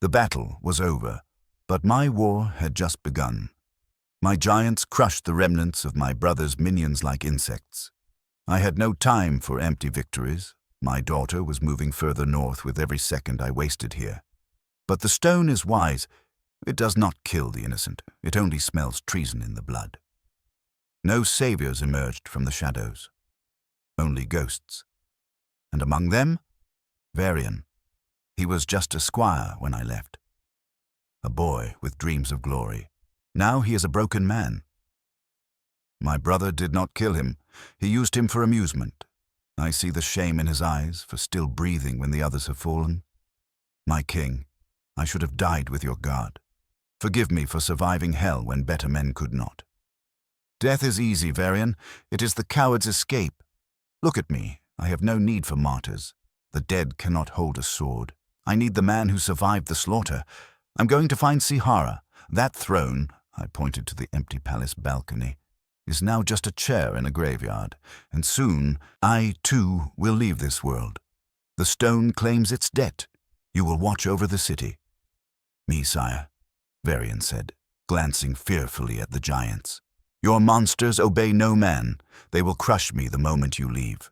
The battle was over, but my war had just begun. My giants crushed the remnants of my brother's minions like insects. I had no time for empty victories. My daughter was moving further north with every second I wasted here. But the stone is wise. It does not kill the innocent. It only smells treason in the blood. No saviors emerged from the shadows. Only ghosts. And among them, Varian. He was just a squire when I left. A boy with dreams of glory. Now he is a broken man. My brother did not kill him. He used him for amusement. I see the shame in his eyes for still breathing when the others have fallen. My king, I should have died with your guard. Forgive me for surviving hell when better men could not. Death is easy, Varian. It is the coward's escape. Look at me. I have no need for martyrs. The dead cannot hold a sword. I need the man who survived the slaughter. I'm going to find Sihara. That throne, I pointed to the empty palace balcony, is now just a chair in a graveyard, and soon I, too, will leave this world. The stone claims its debt. You will watch over the city. Me, sire, Varian said, glancing fearfully at the giants. Your monsters obey no man. They will crush me the moment you leave.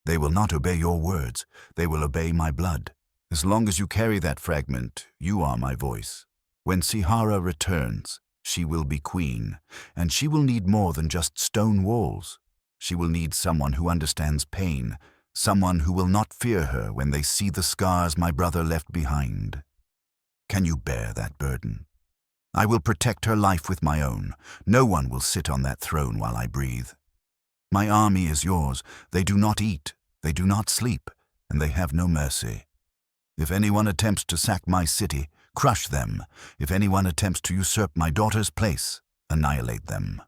They will not obey your words. They will obey my blood. As long as you carry that fragment, you are my voice. When Sihara returns, she will be queen, and she will need more than just stone walls. She will need someone who understands pain, someone who will not fear her when they see the scars my brother left behind. Can you bear that burden? I will protect her life with my own. No one will sit on that throne while I breathe. My army is yours. They do not eat, they do not sleep, and they have no mercy. If anyone attempts to sack my city, crush them. If anyone attempts to usurp my daughter's place, annihilate them.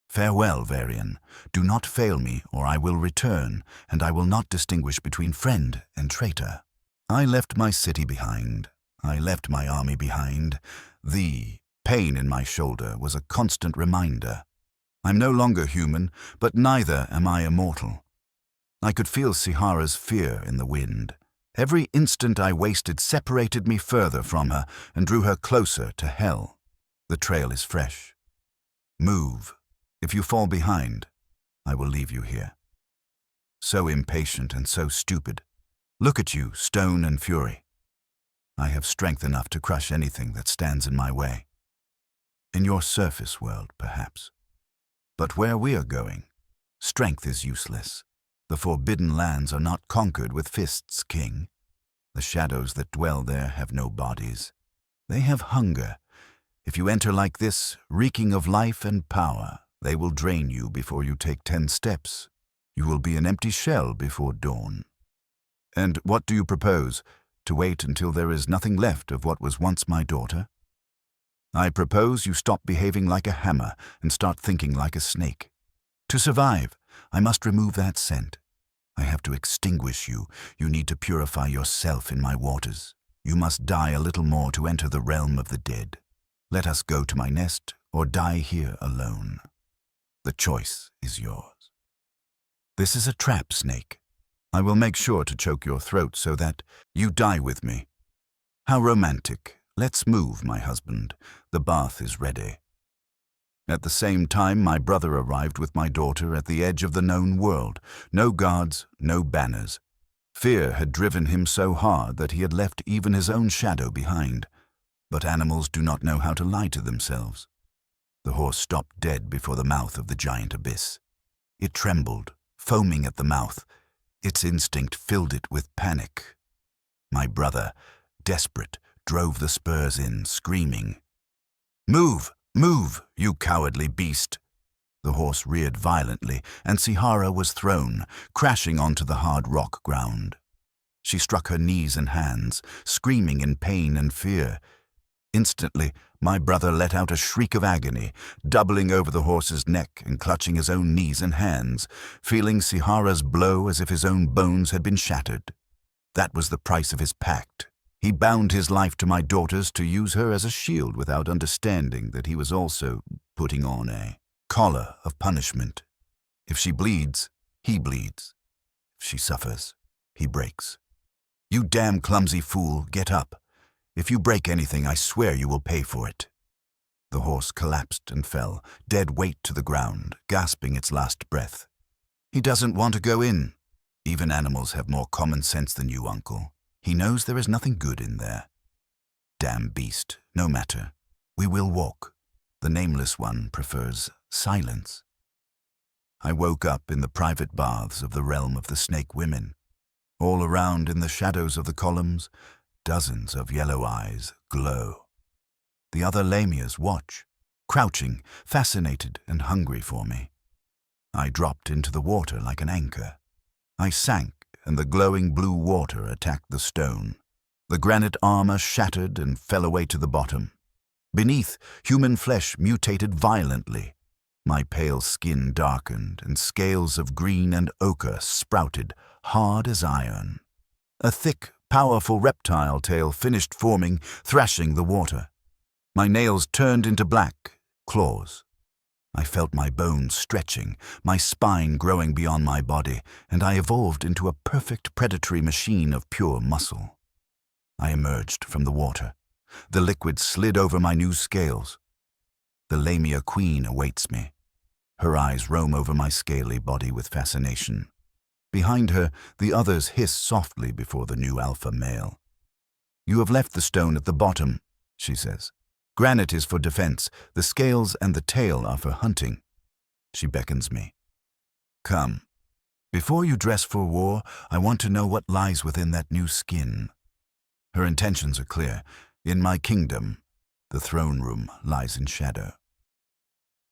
Farewell, Varian. Do not fail me, or I will return, and I will not distinguish between friend and traitor. I left my city behind. I left my army behind. The pain in my shoulder was a constant reminder. I'm no longer human, but neither am I immortal. I could feel Sihara's fear in the wind. Every instant I wasted separated me further from her and drew her closer to hell. The trail is fresh. Move. If you fall behind, I will leave you here. So impatient and so stupid. Look at you, stone and fury. I have strength enough to crush anything that stands in my way. In your surface world, perhaps. But where we are going, strength is useless. The forbidden lands are not conquered with fists, king. The shadows that dwell there have no bodies. They have hunger. If you enter like this, reeking of life and power, they will drain you before you take 10 steps. You will be an empty shell before dawn. And what do you propose? To wait until there is nothing left of what was once my daughter? I propose you stop behaving like a hammer and start thinking like a snake. To survive, I must remove that scent. I have to extinguish you. You need to purify yourself in my waters. You must die a little more to enter the realm of the dead. Let us go to my nest or die here alone. The choice is yours. This is a trap, snake. I will make sure to choke your throat so that you die with me. How romantic. Let's move, my husband. The bath is ready. At the same time, my brother arrived with my daughter at the edge of the known world. No guards, no banners. Fear had driven him so hard that he had left even his own shadow behind. But animals do not know how to lie to themselves. The horse stopped dead before the mouth of the giant abyss. It trembled, foaming at the mouth. Its instinct filled it with panic. My brother, desperate, drove the spurs in, screaming. "Move! Move, you cowardly beast!" The horse reared violently, and Sihara was thrown, crashing onto the hard rock ground. She struck her knees and hands, screaming in pain and fear. Instantly, my brother let out a shriek of agony, doubling over the horse's neck and clutching his own knees and hands, feeling Sihara's blow as if his own bones had been shattered. That was the price of his pact. He bound his life to my daughter's to use her as a shield without understanding that he was also putting on a collar of punishment. If she bleeds, he bleeds. If she suffers, he breaks. "You damn clumsy fool, get up. If you break anything, I swear you will pay for it." The horse collapsed and fell, dead weight to the ground, gasping its last breath. "He doesn't want to go in." "Even animals have more common sense than you, uncle. He knows there is nothing good in there." "Damn beast, no matter. We will walk. The Nameless One prefers silence." I woke up in the private baths of the realm of the snake women. All around in the shadows of the columns, dozens of yellow eyes glow. The other lamias watch, crouching, fascinated and hungry for me. I dropped into the water like an anchor. I sank, and the glowing blue water attacked the stone. The granite armor shattered and fell away to the bottom. Beneath, human flesh mutated violently. My pale skin darkened, and scales of green and ochre sprouted, hard as iron. A thick, powerful reptile tail finished forming, thrashing the water. My nails turned into black claws. I felt my bones stretching, my spine growing beyond my body, and I evolved into a perfect predatory machine of pure muscle. I emerged from the water. The liquid slid over my new scales. The Lamia Queen awaits me. Her eyes roam over my scaly body with fascination. Behind her, the others hiss softly before the new alpha male. "You have left the stone at the bottom," she says. "Granite is for defense. The scales and the tail are for hunting." She beckons me. "Come. Before you dress for war, I want to know what lies within that new skin." Her intentions are clear. In my kingdom, the throne room lies in shadow.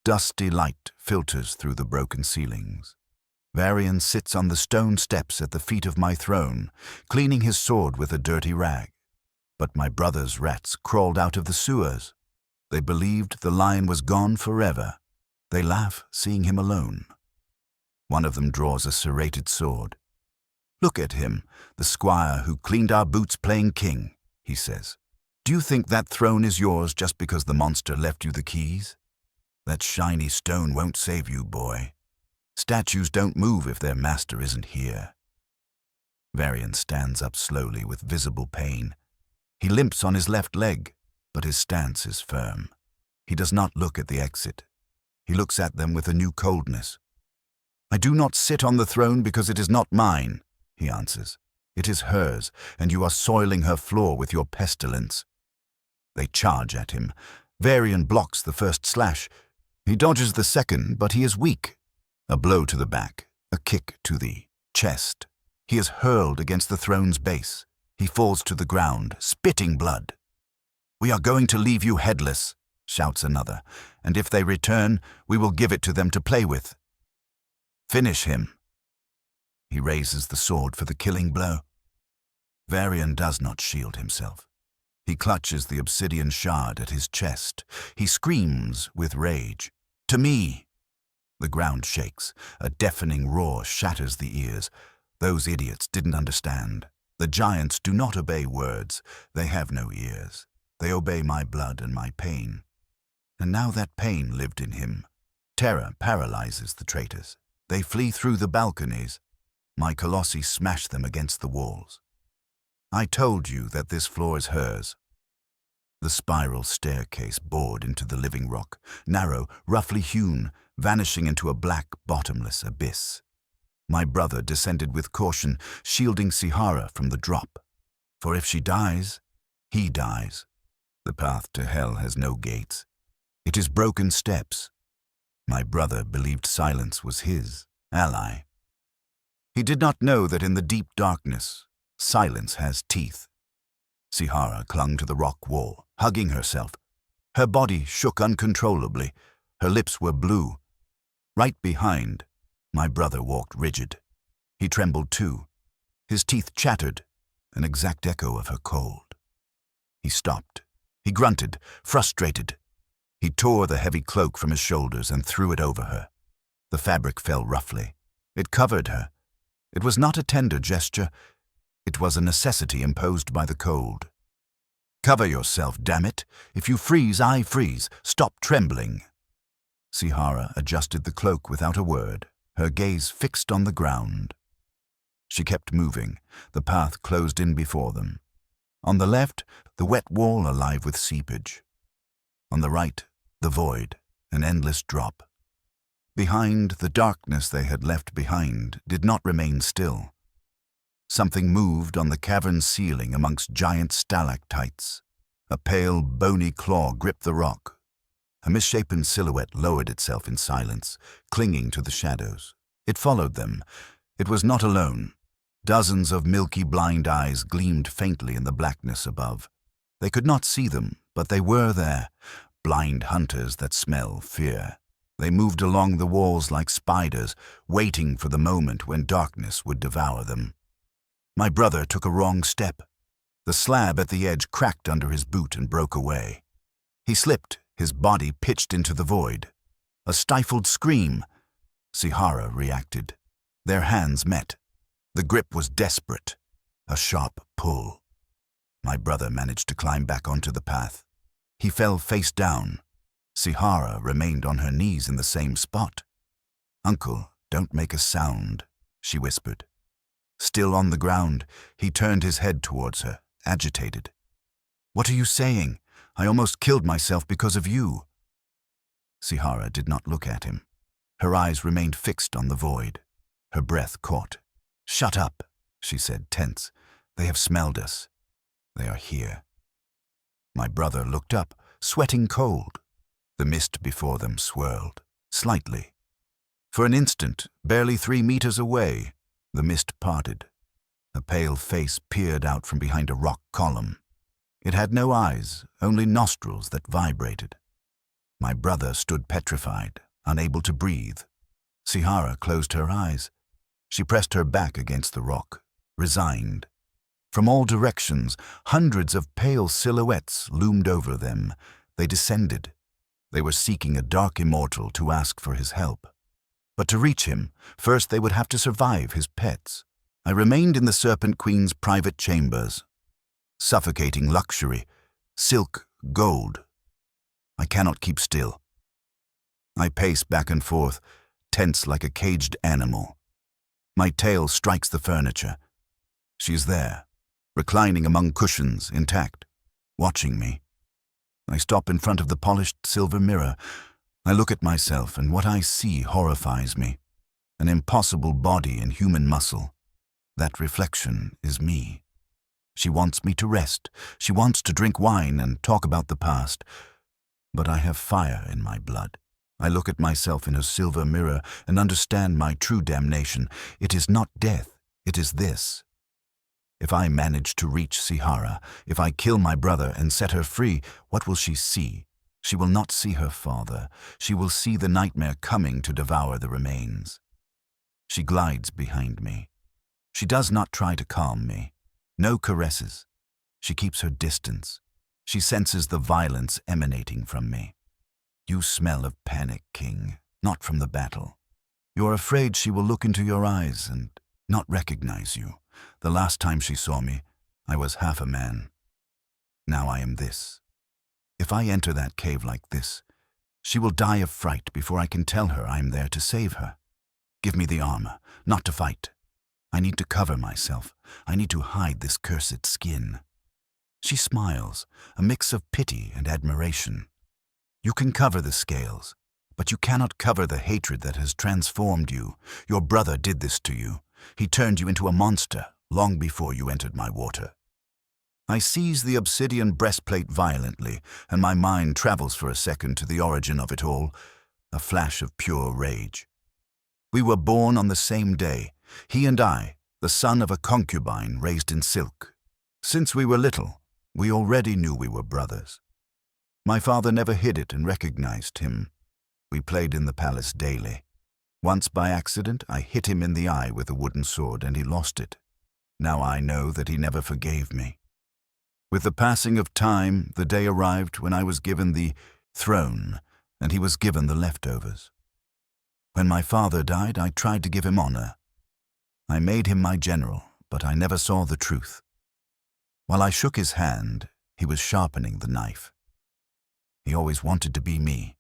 Dusty light filters through the broken ceilings. Varian sits on the stone steps at the feet of my throne, cleaning his sword with a dirty rag. But my brother's rats crawled out of the sewers. They believed the lion was gone forever. They laugh, seeing him alone. One of them draws a serrated sword. "Look at him, the squire who cleaned our boots playing king," he says. "Do you think that throne is yours just because the monster left you the keys? That shiny stone won't save you, boy. Statues don't move if their master isn't here." Varian stands up slowly with visible pain. He limps on his left leg, but his stance is firm. He does not look at the exit. He looks at them with a new coldness. "I do not sit on the throne because it is not mine," he answers. "It is hers, and you are soiling her floor with your pestilence." They charge at him. Varian blocks the first slash. He dodges the second, but he is weak. A blow to the back, a kick to the chest. He is hurled against the throne's base. He falls to the ground, spitting blood. "We are going to leave you headless," shouts another, "and if they return, we will give it to them to play with. Finish him." He raises the sword for the killing blow. Varian does not shield himself. He clutches the obsidian shard at his chest. He screams with rage. "To me!" The ground shakes. A deafening roar shatters the ears. Those idiots didn't understand. The giants do not obey words. They have no ears. They obey my blood and my pain. And now that pain lived in him. Terror paralyzes the traitors. They flee through the balconies. My colossi smash them against the walls. "I told you that this floor is hers." The spiral staircase bored into the living rock, narrow, roughly hewn, vanishing into a black, bottomless abyss. My brother descended with caution, shielding Sihara from the drop. For if she dies, he dies. The path to hell has no gates. It is broken steps. My brother believed silence was his ally. He did not know that in the deep darkness, silence has teeth. Sihara clung to the rock wall, hugging herself. Her body shook uncontrollably. Her lips were blue. Right behind, my brother walked rigid. He trembled too. His teeth chattered, an exact echo of her cold. He stopped. He grunted, frustrated. He tore the heavy cloak from his shoulders and threw it over her. The fabric fell roughly. It covered her. It was not a tender gesture. It was a necessity imposed by the cold. "Cover yourself, damn it! If you freeze, I freeze. Stop trembling." Sihara adjusted the cloak without a word, her gaze fixed on the ground. She kept moving. The path closed in before them. On the left, the wet wall alive with seepage. On the right, the void, an endless drop. Behind, the darkness they had left behind did not remain still. Something moved on the cavern ceiling amongst giant stalactites. A pale, bony claw gripped the rock. A misshapen silhouette lowered itself in silence, clinging to the shadows. It followed them. It was not alone. Dozens of milky blind eyes gleamed faintly in the blackness above. They could not see them, but they were there, blind hunters that smell fear. They moved along the walls like spiders, waiting for the moment when darkness would devour them. My brother took a wrong step. The slab at the edge cracked under his boot and broke away. He slipped, his body pitched into the void. A stifled scream. Sihara reacted. Their hands met. The grip was desperate. A sharp pull. My brother managed to climb back onto the path. He fell face down. Sihara remained on her knees in the same spot. "Uncle, don't make a sound," she whispered. Still on the ground, he turned his head towards her, agitated. "What are you saying? I almost killed myself because of you." Sihara did not look at him. Her eyes remained fixed on the void. Her breath caught. "Shut up," she said, tense. "They have smelled us. They are here." My brother looked up, sweating cold. The mist before them swirled, slightly. For an instant, barely 3 meters away, the mist parted. A pale face peered out from behind a rock column. It had no eyes, only nostrils that vibrated. My brother stood petrified, unable to breathe. Sihara closed her eyes. She pressed her back against the rock, resigned. From all directions, hundreds of pale silhouettes loomed over them. They descended. They were seeking a dark immortal to ask for his help. But to reach him, first they would have to survive his pets. I remained in the Serpent Queen's private chambers. Suffocating luxury, silk, gold. I cannot keep still. I pace back and forth, tense like a caged animal. My tail strikes the furniture. She is there, reclining among cushions, intact, watching me. I stop in front of the polished silver mirror. I look at myself, and what I see horrifies me. An impossible body and human muscle. That reflection is me. She wants me to rest. She wants to drink wine and talk about the past. But I have fire in my blood. I look at myself in a silver mirror and understand my true damnation. It is not death, it is this. If I manage to reach Sihara, if I kill my brother and set her free, what will she see? She will not see her father. She will see the nightmare coming to devour the remains. She glides behind me. She does not try to calm me. No caresses. She keeps her distance. She senses the violence emanating from me. You smell of panic, King, not from the battle. You are afraid she will look into your eyes and not recognize you. The last time she saw me, I was half a man. Now I am this. If I enter that cave like this, she will die of fright before I can tell her I am there to save her. Give me the armor, not to fight. I need to cover myself. I need to hide this cursed skin. She smiles, a mix of pity and admiration. You can cover the scales, but you cannot cover the hatred that has transformed you. Your brother did this to you. He turned you into a monster long before you entered my water. I seize the obsidian breastplate violently, and my mind travels for a second to the origin of it all, a flash of pure rage. We were born on the same day, he and I, the son of a concubine raised in silk. Since we were little, we already knew we were brothers. My father never hid it and recognized him. We played in the palace daily. Once by accident, I hit him in the eye with a wooden sword and he lost it. Now I know that he never forgave me. With the passing of time, the day arrived when I was given the throne and he was given the leftovers. When my father died, I tried to give him honor. I made him my general, but I never saw the truth. While I shook his hand, he was sharpening the knife. He always wanted to be me.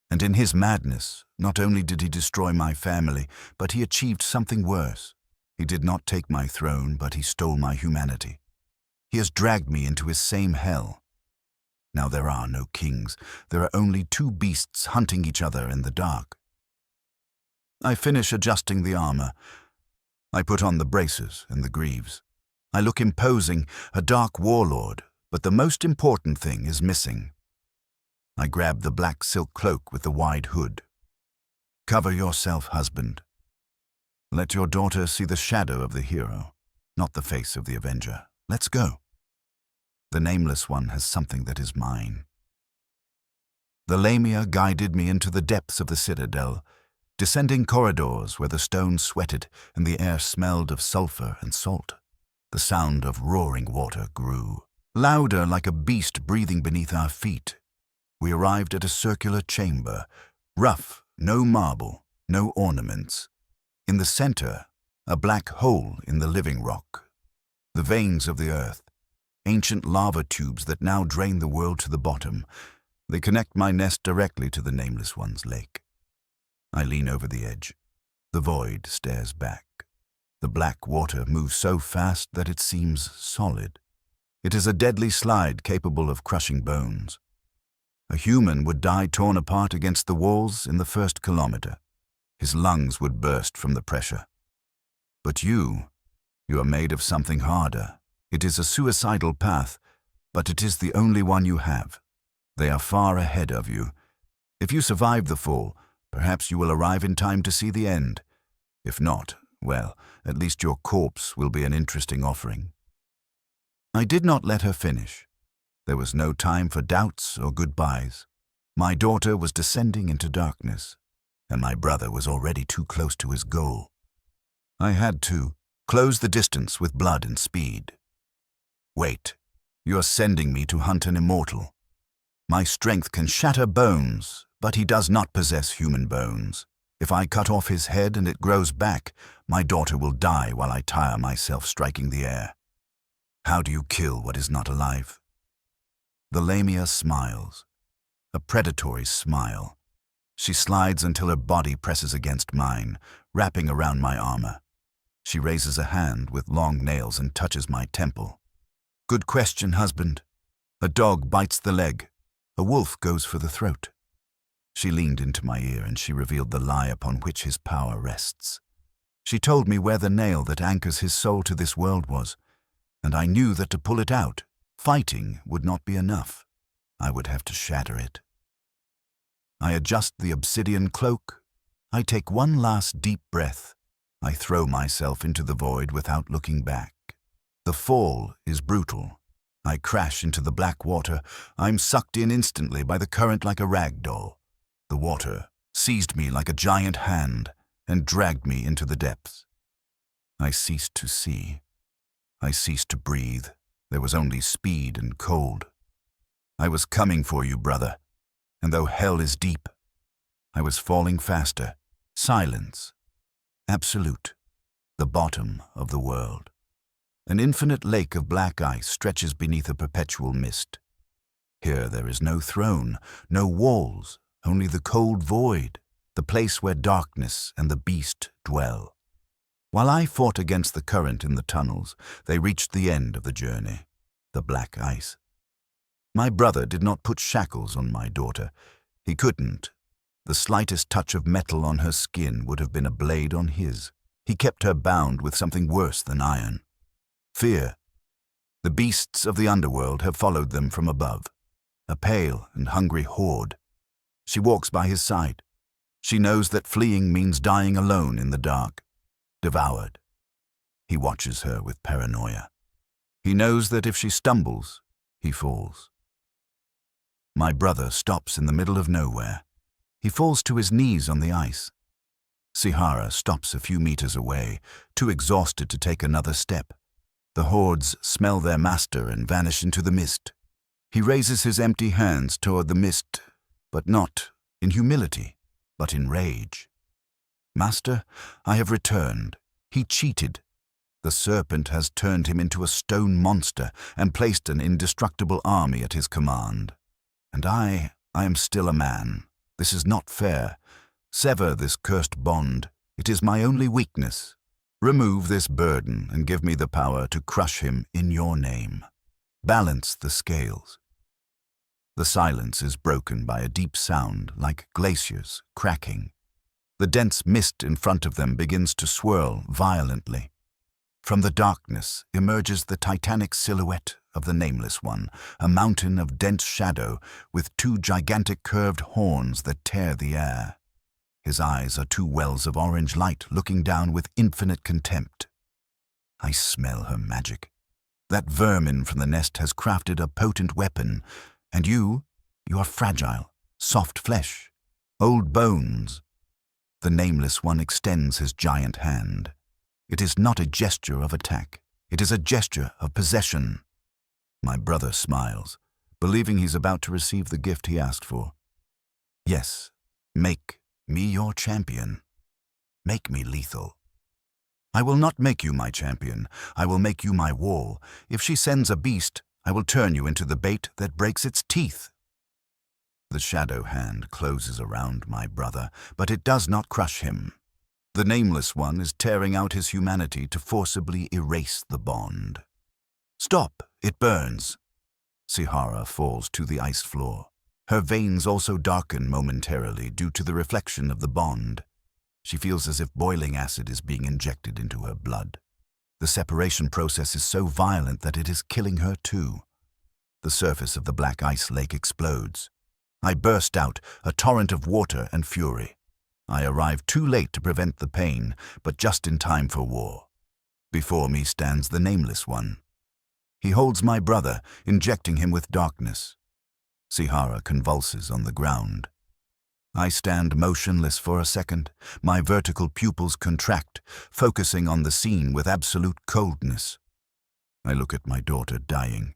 And in his madness, not only did he destroy my family, but he achieved something worse. He did not take my throne, but he stole my humanity. He has dragged me into his same hell. Now there are no kings. There are only two beasts hunting each other in the dark. I finish adjusting the armor. I put on the braces and the greaves. I look imposing, a dark warlord, but the most important thing is missing. I grab the black silk cloak with the wide hood. Cover yourself, husband. Let your daughter see the shadow of the hero, not the face of the avenger. Let's go. The Nameless One has something that is mine. The Lamia guided me into the depths of the citadel, descending corridors where the stones sweated and the air smelled of sulfur and salt. The sound of roaring water grew, louder like a beast breathing beneath our feet. We arrived at a circular chamber, rough, no marble, no ornaments. In the center, a black hole in the living rock. The veins of the earth, ancient lava tubes that now drain the world to the bottom. They connect my nest directly to the Nameless One's lake. I lean over the edge. The void stares back. The black water moves so fast that it seems solid. It is a deadly slide capable of crushing bones. A human would die torn apart against the walls in the first kilometer. His lungs would burst from the pressure. But you are made of something harder. It is a suicidal path, but it is the only one you have. They are far ahead of you. If you survive the fall, perhaps you will arrive in time to see the end. If not, well, at least your corpse will be an interesting offering. I did not let her finish. There was no time for doubts or goodbyes. My daughter was descending into darkness, and my brother was already too close to his goal. I had to close the distance with blood and speed. Wait, you're sending me to hunt an immortal. My strength can shatter bones, but he does not possess human bones. If I cut off his head and it grows back, my daughter will die while I tire myself striking the air. How do you kill what is not alive? The Lamia smiles, a predatory smile. She slides until her body presses against mine, wrapping around my armor. She raises a hand with long nails and touches my temple. Good question, husband. A dog bites the leg. A wolf goes for the throat. She leaned into my ear and she revealed the lie upon which his power rests. She told me where the nail that anchors his soul to this world was, and I knew that to pull it out, fighting would not be enough. I would have to shatter it. I adjust the obsidian cloak. I take one last deep breath. I throw myself into the void without looking back. The fall is brutal. I crash into the black water. I'm sucked in instantly by the current like a rag doll. The water seized me like a giant hand and dragged me into the depths. I ceased to see. I ceased to breathe. There was only speed and cold. I was coming for you, brother, and though hell is deep, I was falling faster. Silence. Absolute. The bottom of the world. An infinite lake of black ice stretches beneath a perpetual mist. Here there is no throne, no walls, only the cold void, the place where darkness and the beast dwell. While I fought against the current in the tunnels, they reached the end of the journey, the black ice. My brother did not put shackles on my daughter. He couldn't. The slightest touch of metal on her skin would have been a blade on his. He kept her bound with something worse than iron. Fear. The beasts of the underworld have followed them from above, a pale and hungry horde. She walks by his side. She knows that fleeing means dying alone in the dark, devoured. He watches her with paranoia. He knows that if she stumbles, he falls. My brother stops in the middle of nowhere. He falls to his knees on the ice. Sihara stops a few meters away, too exhausted to take another step. The hordes smell their master and vanish into the mist. He raises his empty hands toward the mist, but not in humility, but in rage. Master, I have returned. He cheated. The Serpent has turned him into a stone monster and placed an indestructible army at his command. And I am still a man. This is not fair. Sever this cursed bond. It is my only weakness. Remove this burden and give me the power to crush him in your name. Balance the scales. The silence is broken by a deep sound like glaciers cracking. The dense mist in front of them begins to swirl violently. From the darkness emerges the titanic silhouette of the Nameless One, a mountain of dense shadow with two gigantic curved horns that tear the air. His eyes are two wells of orange light looking down with infinite contempt. I smell her magic. That vermin from the nest has crafted a potent weapon, and you are fragile, soft flesh, old bones. The Nameless One extends his giant hand. It is not a gesture of attack. It is a gesture of possession. My brother smiles, believing he's about to receive the gift he asked for. Yes, make me your champion. Make me lethal. I will not make you my champion. I will make you my wall. If she sends a beast, I will turn you into the bait that breaks its teeth. The shadow hand closes around my brother, but it does not crush him. The Nameless One is tearing out his humanity to forcibly erase the bond. Stop, it burns. Sihara falls to the ice floor. Her veins also darken momentarily due to the reflection of the bond. She feels as if boiling acid is being injected into her blood. The separation process is so violent that it is killing her too. The surface of the black ice lake explodes. I burst out, a torrent of water and fury. I arrive too late to prevent the pain, but just in time for war. Before me stands the Nameless One. He holds my brother, injecting him with darkness. Sihara convulses on the ground. I stand motionless for a second. My vertical pupils contract, focusing on the scene with absolute coldness. I look at my daughter dying.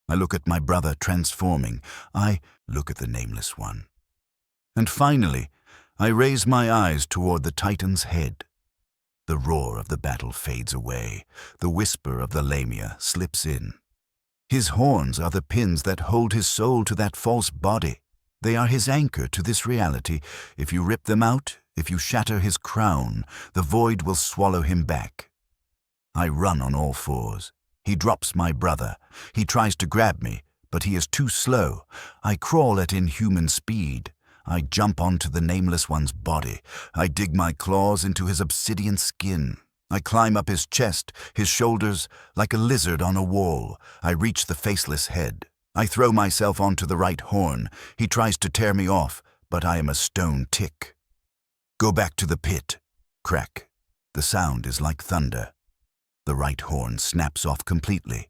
I look at my brother transforming. I look at the Nameless One. And finally, I raise my eyes toward the Titan's head. The roar of the battle fades away. The whisper of the Lamia slips in. His horns are the pins that hold his soul to that false body. They are his anchor to this reality. If you rip them out, if you shatter his crown, the void will swallow him back. I run on all fours. He drops my brother. He tries to grab me, but he is too slow. I crawl at inhuman speed. I jump onto the Nameless One's body. I dig my claws into his obsidian skin. I climb up his chest, his shoulders, like a lizard on a wall. I reach the faceless head. I throw myself onto the right horn. He tries to tear me off, but I am a stone tick. Go back to the pit. Crack. The sound is like thunder. The right horn snaps off completely.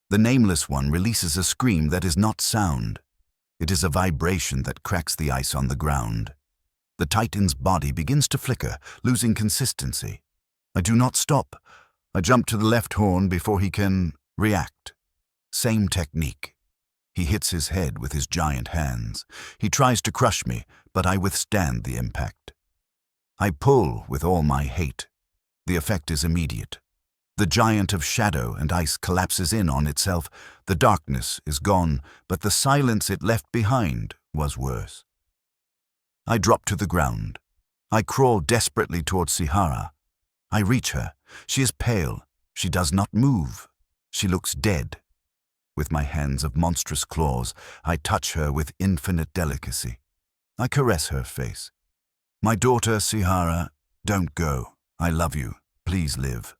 The Nameless One releases a scream that is not sound. It is a vibration that cracks the ice on the ground. The Titan's body begins to flicker, losing consistency. I do not stop. I jump to the left horn before he can react. Same technique. He hits his head with his giant hands. He tries to crush me, but I withstand the impact. I pull with all my hate. The effect is immediate. The giant of shadow and ice collapses in on itself. The darkness is gone, but the silence it left behind was worse. I drop to the ground. I crawl desperately towards Sihara. I reach her. She is pale. She does not move. She looks dead. With my hands of monstrous claws, I touch her with infinite delicacy. I caress her face. My daughter, Sihara, don't go. I love you. Please live.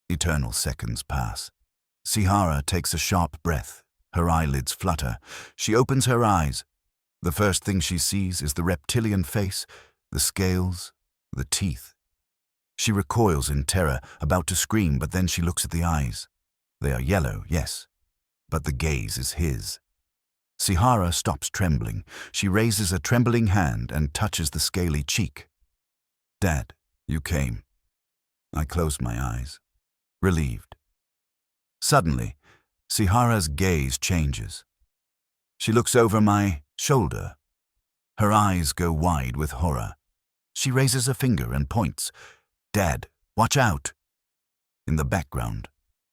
Eternal seconds pass. Sihara takes a sharp breath. Her eyelids flutter. She opens her eyes. The first thing she sees is the reptilian face, the scales, the teeth. She recoils in terror, about to scream, but then she looks at the eyes. They are yellow, yes, but the gaze is his. Sihara stops trembling. She raises a trembling hand and touches the scaly cheek. Dad, you came. I close my eyes. Relieved. Suddenly, Sihara's gaze changes. She looks over my shoulder. Her eyes go wide with horror. She raises a finger and points. Dad, watch out! In the background,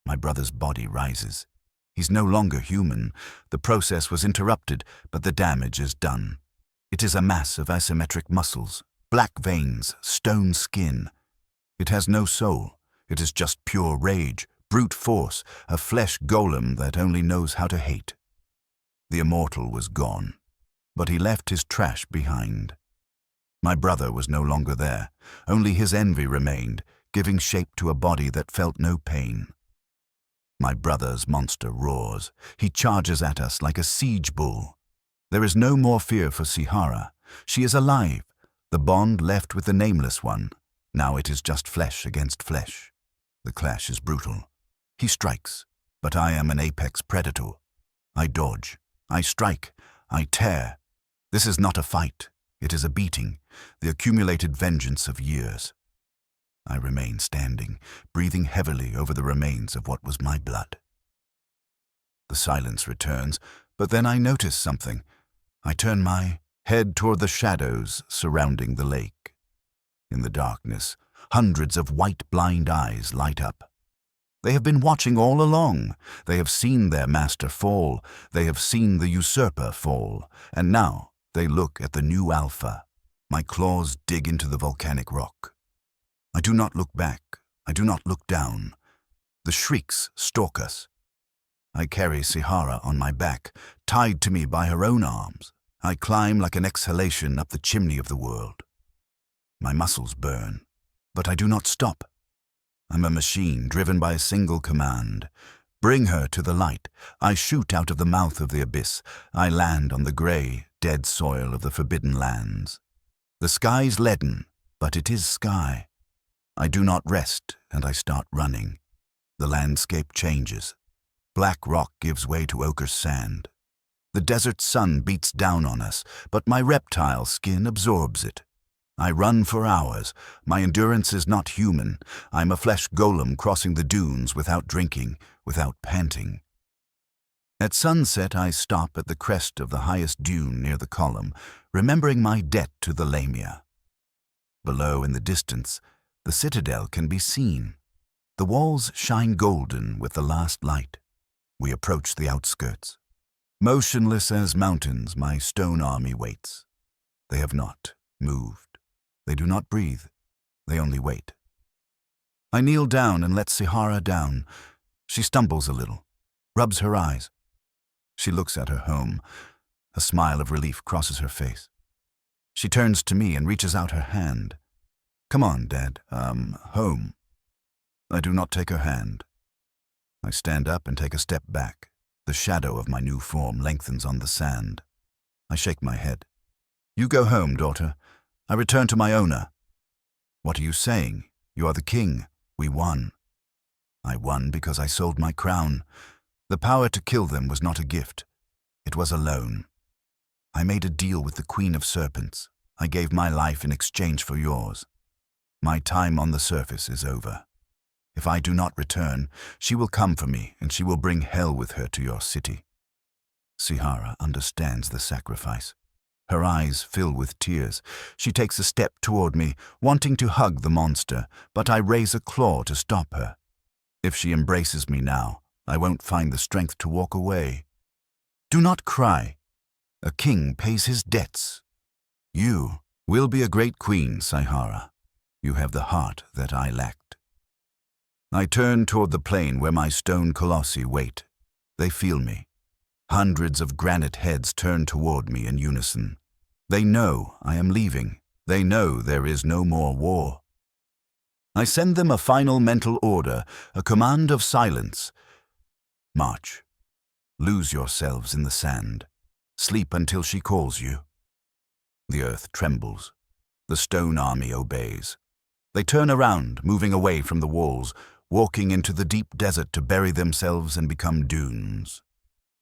my brother's body rises. He's no longer human. The process was interrupted, but the damage is done. It is a mass of asymmetric muscles, black veins, stone skin. It has no soul. It is just pure rage, brute force, a flesh golem that only knows how to hate. The immortal was gone, but he left his trash behind. My brother was no longer there, only his envy remained, giving shape to a body that felt no pain. My brother's monster roars. He charges at us like a siege bull. There is no more fear for Sihara. She is alive, the bond left with the Nameless One. Now it is just flesh against flesh. The clash is brutal. He strikes, but I am an apex predator. I dodge, I strike, I tear. This is not a fight. It is a beating, the accumulated vengeance of years. I remain standing, breathing heavily over the remains of what was my blood. The silence returns, but then I notice something. I turn my head toward the shadows surrounding the lake. In the darkness, hundreds of white blind eyes light up. They have been watching all along. They have seen their master fall. They have seen the usurper fall. And now they look at the new alpha. My claws dig into the volcanic rock. I do not look back. I do not look down. The shrieks stalk us. I carry Sihara on my back, tied to me by her own arms. I climb like an exhalation up the chimney of the world. My muscles burn, but I do not stop. I'm a machine driven by a single command. Bring her to the light. I shoot out of the mouth of the abyss. I land on the grey, dead soil of the forbidden lands. The sky's leaden, but it is sky. I do not rest, and I start running. The landscape changes. Black rock gives way to ochre sand. The desert sun beats down on us, but my reptile skin absorbs it. I run for hours. My endurance is not human. I'm a flesh golem crossing the dunes without drinking, without panting. At sunset, I stop at the crest of the highest dune near the column, remembering my debt to the Lamia. Below, in the distance, the citadel can be seen. The walls shine golden with the last light. We approach the outskirts. Motionless as mountains, my stone army waits. They have not moved. They do not breathe. They only wait. I kneel down and let Sihara down. She stumbles a little, rubs her eyes. She looks at her home. A smile of relief crosses her face. She turns to me and reaches out her hand. Come on, Dad. Home. I do not take her hand. I stand up and take a step back. The shadow of my new form lengthens on the sand. I shake my head. You go home, daughter. I return to my owner. What are you saying? You are the king. We won. I won because I sold my crown. The power to kill them was not a gift. It was a loan. I made a deal with the Queen of Serpents. I gave my life in exchange for yours. My time on the surface is over. If I do not return, she will come for me, and she will bring hell with her to your city. Sihara understands the sacrifice. Her eyes fill with tears. She takes a step toward me, wanting to hug the monster, but I raise a claw to stop her. If she embraces me now, I won't find the strength to walk away. Do not cry. A king pays his debts. You will be a great queen, Sihara. You have the heart that I lacked. I turn toward the plain where my stone colossi wait. They feel me. Hundreds of granite heads turn toward me in unison. They know I am leaving. They know there is no more war. I send them a final mental order, a command of silence. March. Lose yourselves in the sand. Sleep until she calls you. The earth trembles. The stone army obeys. They turn around, moving away from the walls, walking into the deep desert to bury themselves and become dunes.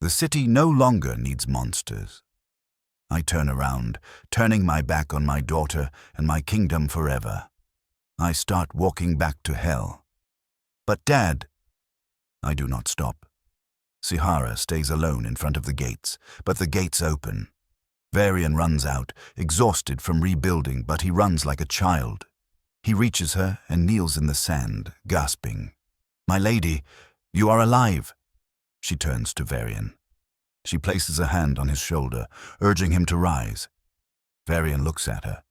The city no longer needs monsters. I turn around, turning my back on my daughter and my kingdom forever. I start walking back to hell. But Dad, I do not stop. Sihara stays alone in front of the gates, but the gates open. Varian runs out, exhausted from rebuilding, but he runs like a child. He reaches her and kneels in the sand, gasping. My lady, you are alive. She turns to Varian. She places a hand on his shoulder, urging him to rise. Varian looks at her.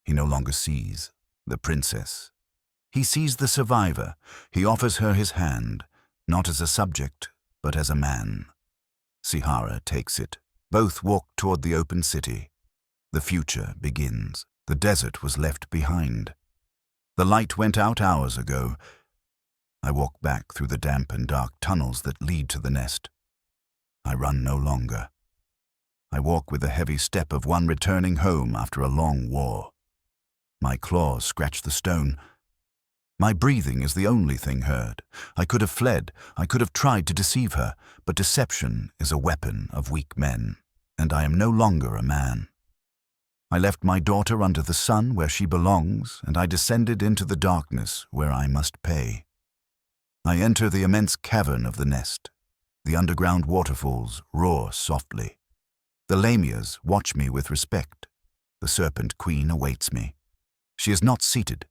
He no longer sees the princess. He sees the survivor. He offers her his hand. not as a subject, but as a man. Sihara takes it. Both walk toward the open city. The future begins. The desert was left behind. The light went out hours ago. I walk back through the damp and dark tunnels that lead to the nest. I run no longer. I walk with the heavy step of one returning home after a long war. My claws scratch the stone. My breathing is the only thing heard. I could have fled. I could have tried to deceive her, but deception is a weapon of weak men, and I am no longer a man. I left my daughter under the sun where she belongs, and I descended into the darkness where I must pay. I enter the immense cavern of the nest. The underground waterfalls roar softly. The lamias watch me with respect. The serpent queen awaits me. She is not seated.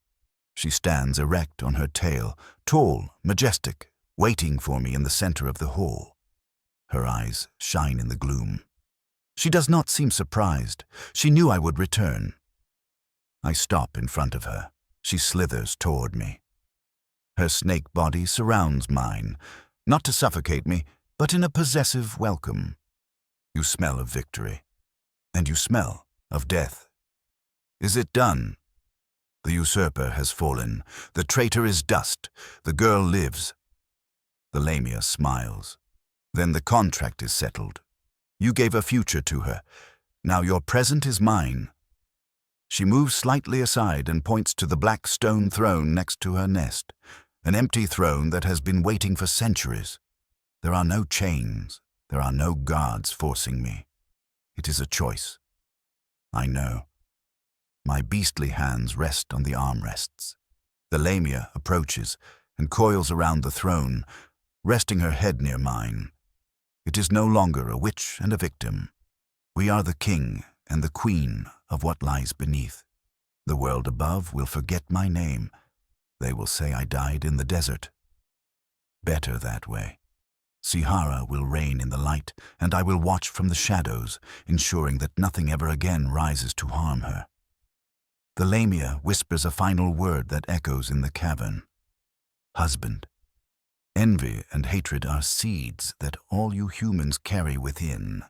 She stands erect on her tail, tall, majestic, waiting for me in the center of the hall. Her eyes shine in the gloom. She does not seem surprised. She knew I would return. I stop in front of her. She slithers toward me. Her snake body surrounds mine, not to suffocate me, but in a possessive welcome. You smell of victory, and you smell of death. Is it done? The usurper has fallen. The traitor is dust. The girl lives. The lamia smiles. Then the contract is settled. You gave a future to her. Now your present is mine. She moves slightly aside and points to the black stone throne next to her nest, an empty throne that has been waiting for centuries. There are no chains. There are no guards forcing me. It is a choice. I know. My beastly hands rest on the armrests. The lamia approaches and coils around the throne, resting her head near mine. It is no longer a witch and a victim. We are the king and the queen of what lies beneath. The world above will forget my name. They will say I died in the desert. Better that way. Sihara will reign in the light, and I will watch from the shadows, ensuring that nothing ever again rises to harm her. The lamia whispers a final word that echoes in the cavern. Husband. Envy and hatred are seeds that all you humans carry within.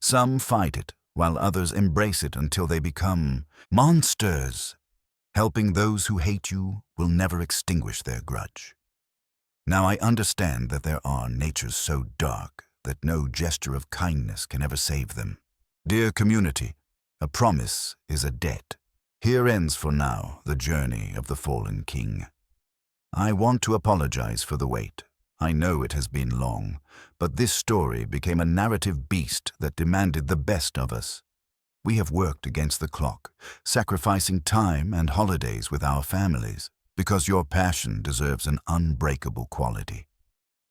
Some fight it, while others embrace it until they become monsters. Helping those who hate you will never extinguish their grudge. Now I understand that there are natures so dark that no gesture of kindness can ever save them. Dear community, a promise is a debt. Here ends for now the journey of the fallen king. I want to apologize for the wait. I know it has been long, but this story became a narrative beast that demanded the best of us. We have worked against the clock, sacrificing time and holidays with our families, because your passion deserves an unbreakable quality.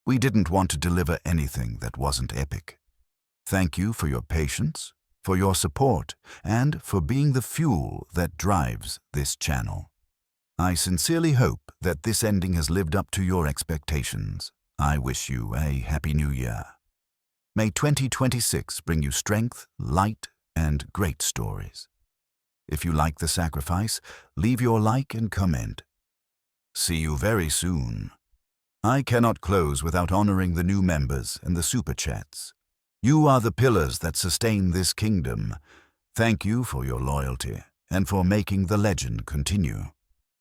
We didn't want to deliver anything that wasn't epic. Thank you for your patience, for your support, and for being the fuel that drives this channel. I sincerely hope that this ending has lived up to your expectations. I wish you a Happy New Year. May 2026 bring you strength, light, and great stories. If you like the sacrifice, leave your like and comment. See you very soon. I cannot close without honoring the new members and the super chats. You are the pillars that sustain this kingdom. Thank you for your loyalty and for making the legend continue.